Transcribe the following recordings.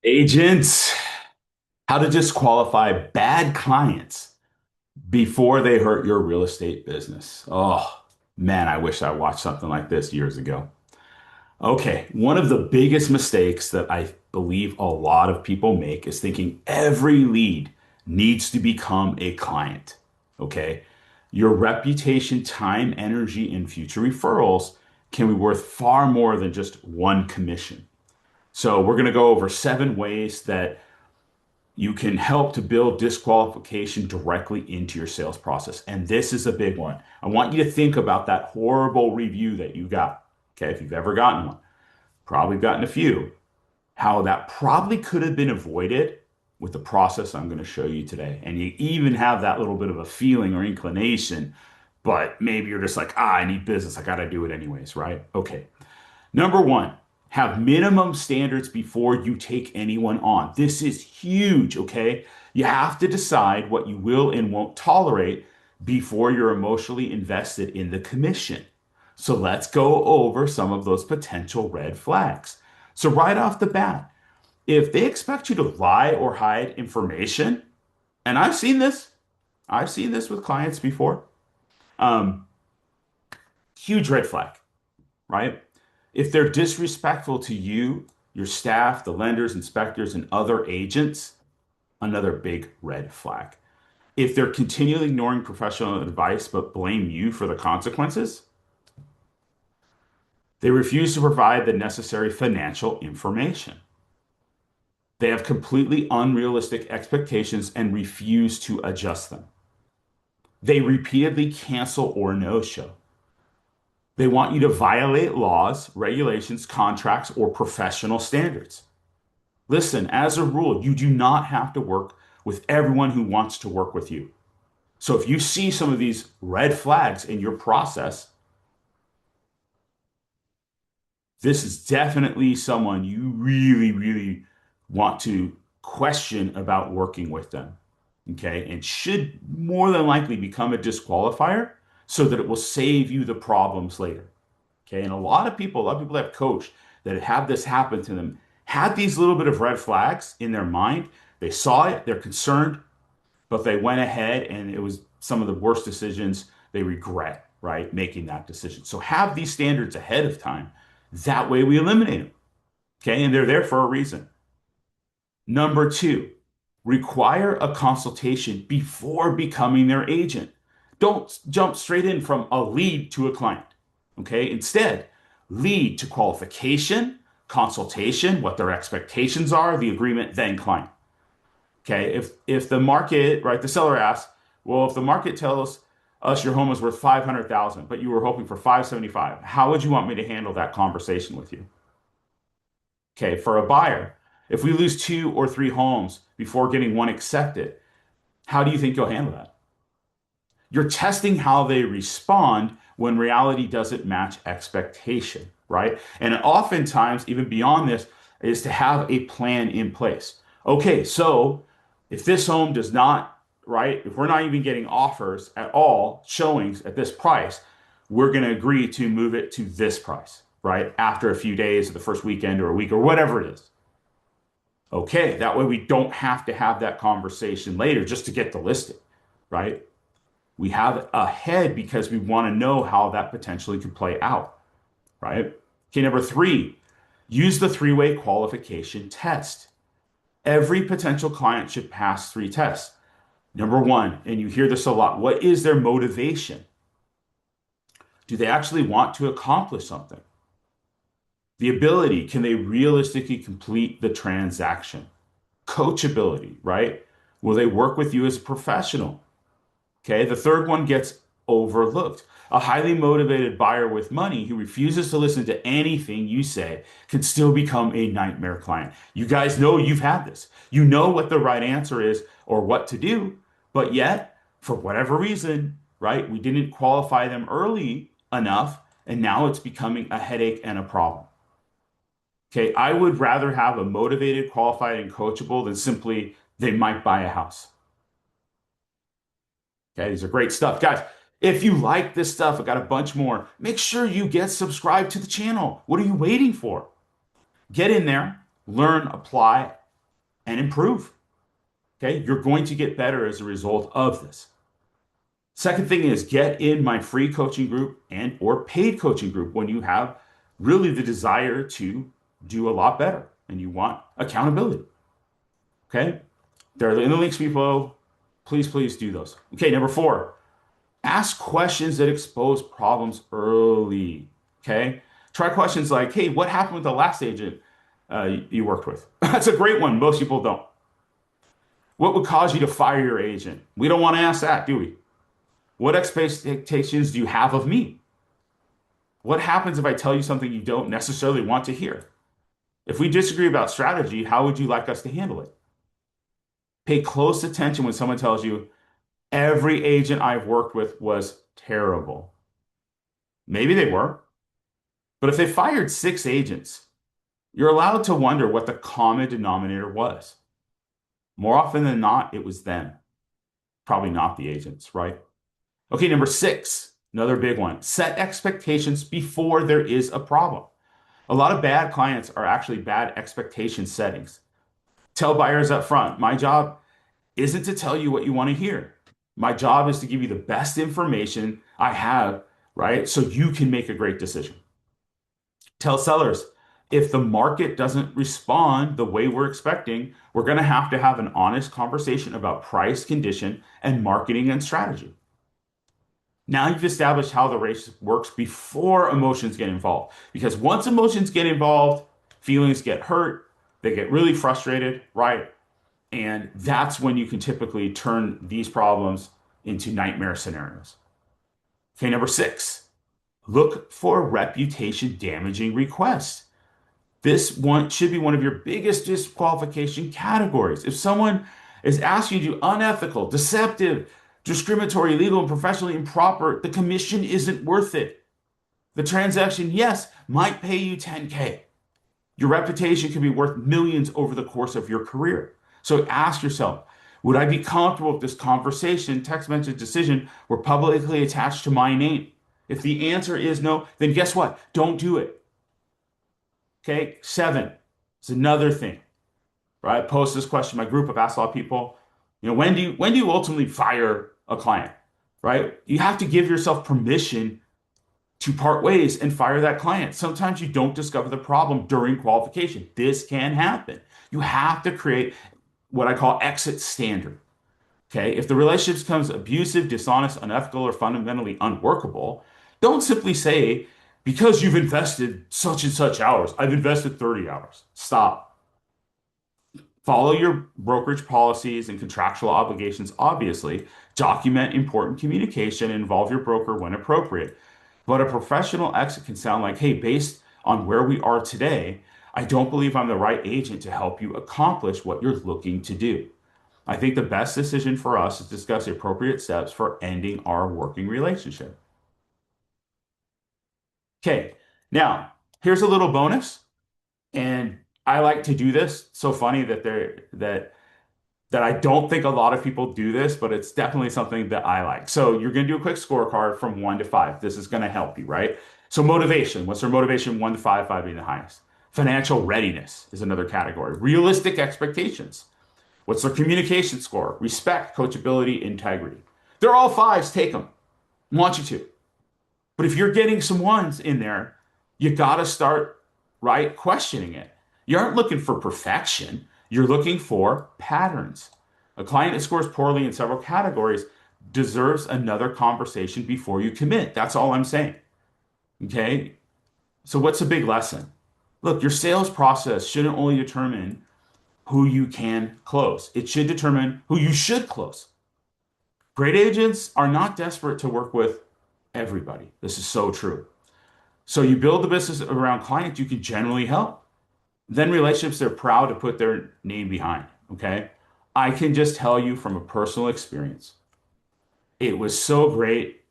Agents, how to disqualify bad clients before they hurt your real estate business. Oh, man, I wish I watched something like this years ago. Okay, one of the biggest mistakes that I believe a lot of people make is thinking every lead needs to become a client. Okay, your reputation, time, energy, and future referrals can be worth far more than just one commission. So, we're going to go over 7 ways that you can help to build disqualification directly into your sales process. And this is a big one. I want you to think about that horrible review that you got. Okay, if you've ever gotten one, probably gotten a few, how that probably could have been avoided with the process I'm going to show you today. And you even have that little bit of a feeling or inclination, but maybe you're just like, I need business. I got to do it anyways, right? Okay. Number one, have minimum standards before you take anyone on. This is huge, okay? You have to decide what you will and won't tolerate before you're emotionally invested in the commission. So let's go over some of those potential red flags. So, right off the bat, if they expect you to lie or hide information, and I've seen this with clients before, um, huge red flag, right? If they're disrespectful to you, your staff, the lenders, inspectors, and other agents, another big red flag. If they're continually ignoring professional advice but blame you for the consequences, they refuse to provide the necessary financial information. They have completely unrealistic expectations and refuse to adjust them. They repeatedly cancel or no show. They want you to violate laws, regulations, contracts, or professional standards. Listen, as a rule, you do not have to work with everyone who wants to work with you. So if you see some of these red flags in your process, this is definitely someone you really, really want to question about working with them. Okay. And should more than likely become a disqualifier so that it will save you the problems later. Okay. And a lot of people that have coached that have this happen to them had these little bit of red flags in their mind. They saw it, they're concerned, but they went ahead and it was some of the worst decisions they regret, right? Making that decision. So have these standards ahead of time. That way we eliminate them. Okay. And they're there for a reason. Number two, require a consultation before becoming their agent. Don't jump straight in from a lead to a client. Okay. Instead, lead to qualification, consultation, what their expectations are, the agreement, then client. Okay. If the market, right, the seller asks, well, if the market tells us your home is worth 500,000, but you were hoping for 575, how would you want me to handle that conversation with you? Okay. For a buyer, if we lose two or three homes before getting one accepted, how do you think you'll handle that? You're testing how they respond when reality doesn't match expectation, right? And oftentimes, even beyond this, is to have a plan in place. Okay, so if this home does not, right, if we're not even getting offers at all, showings at this price, we're going to agree to move it to this price, right? After a few days, or the first weekend, or a week, or whatever it is. Okay, that way we don't have to have that conversation later just to get the listing, right? We have it ahead because we want to know how that potentially could play out, right? Okay, number three, use the three-way qualification test. Every potential client should pass 3 tests. Number one, and you hear this a lot, what is their motivation? Do they actually want to accomplish something? The ability, can they realistically complete the transaction? Coachability, right? Will they work with you as a professional? Okay, the third one gets overlooked. A highly motivated buyer with money who refuses to listen to anything you say can still become a nightmare client. You guys know you've had this. You know what the right answer is or what to do, but yet, for whatever reason, right, we didn't qualify them early enough, and now it's becoming a headache and a problem. Okay, I would rather have a motivated, qualified, and coachable than simply they might buy a house. Okay, these are great stuff. Guys, if you like this stuff, I got a bunch more. Make sure you get subscribed to the channel. What are you waiting for? Get in there, learn, apply, and improve. Okay. You're going to get better as a result of this. Second thing is get in my free coaching group and or paid coaching group when you have really the desire to do a lot better and you want accountability. Okay. There are the links below. Please, please do those. Okay. Number four, ask questions that expose problems early. Okay. Try questions like, hey, what happened with the last agent you worked with? That's a great one. Most people don't. What would cause you to fire your agent? We don't want to ask that, do we? What expectations do you have of me? What happens if I tell you something you don't necessarily want to hear? If we disagree about strategy, how would you like us to handle it? Pay close attention when someone tells you, every agent I've worked with was terrible. Maybe they were, but if they fired six agents, you're allowed to wonder what the common denominator was. More often than not, it was them, probably not the agents, right? Okay, number six, another big one. Set expectations before there is a problem. A lot of bad clients are actually bad expectation settings. Tell buyers up front, my job isn't to tell you what you want to hear. My job is to give you the best information I have, right? So you can make a great decision. Tell sellers, if the market doesn't respond the way we're expecting, we're going to have an honest conversation about price, condition, and marketing and strategy. Now you've established how the race works before emotions get involved. Because once emotions get involved, feelings get hurt, they get really frustrated, right? And that's when you can typically turn these problems into nightmare scenarios. Okay, number six, look for reputation damaging requests. This one should be one of your biggest disqualification categories. If someone is asking you to do unethical, deceptive, discriminatory, illegal, and professionally improper, the commission isn't worth it. The transaction, yes, might pay you 10K. Your reputation can be worth millions over the course of your career. So ask yourself, would I be comfortable if this conversation, text message decision were publicly attached to my name? If the answer is no, then guess what? Don't do it. Okay, seven is another thing, right? I post this question in my group. I've asked a lot of people, when do you ultimately fire a client, right? You have to give yourself permission to part ways and fire that client. Sometimes you don't discover the problem during qualification. This can happen. You have to create what I call exit standard. Okay. If the relationship becomes abusive, dishonest, unethical, or fundamentally unworkable, don't simply say, because you've invested such and such hours, I've invested 30 hours. Stop. Follow your brokerage policies and contractual obligations, obviously. Document important communication and involve your broker when appropriate. But a professional exit can sound like, hey, based on where we are today, I don't believe I'm the right agent to help you accomplish what you're looking to do. I think the best decision for us is to discuss the appropriate steps for ending our working relationship. Okay, now here's a little bonus, and I like to do this. So funny that I don't think a lot of people do this, but it's definitely something that I like. So you're going to do a quick scorecard from 1 to 5. This is going to help you, right? So motivation, what's their motivation? 1 to 5, 5 being the highest. Financial readiness is another category. Realistic expectations. What's their communication score? Respect, coachability, integrity. They're all fives, take them. I want you to. But if you're getting some ones in there, you got to start, right, questioning it. You aren't looking for perfection. You're looking for patterns. A client that scores poorly in several categories deserves another conversation before you commit. That's all I'm saying. Okay? So what's the big lesson? Look, your sales process shouldn't only determine who you can close. It should determine who you should close. Great agents are not desperate to work with everybody. This is so true. So you build the business around clients you can generally help. Then relationships they're proud to put their name behind. Okay. I can just tell you from a personal experience, it was so great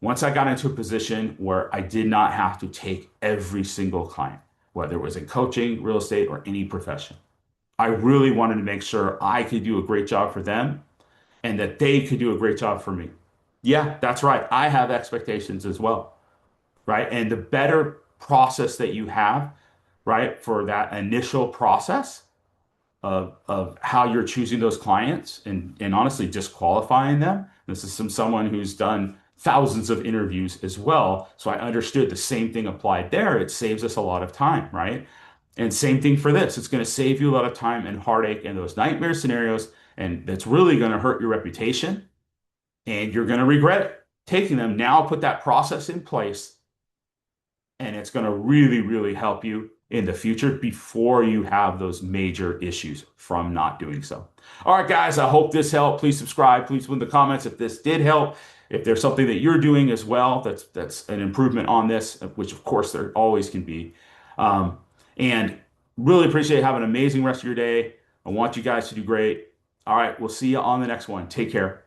once I got into a position where I did not have to take every single client, whether it was in coaching, real estate, or any profession. I really wanted to make sure I could do a great job for them and that they could do a great job for me. Yeah, that's right. I have expectations as well, right? And the better process that you have, right, for that initial process, of how you're choosing those clients and honestly disqualifying them. This is someone who's done thousands of interviews as well. So I understood the same thing applied there. It saves us a lot of time, right? And same thing for this. It's going to save you a lot of time and heartache and those nightmare scenarios. And that's really going to hurt your reputation. And you're going to regret taking them. Now put that process in place and it's going to really, really help you in the future before you have those major issues from not doing so. All right, guys, I hope this helped. Please subscribe. Please put in the comments if this did help. If there's something that you're doing as well, that's an improvement on this, which of course there always can be. And really appreciate it. Have an amazing rest of your day. I want you guys to do great. All right, we'll see you on the next one. Take care.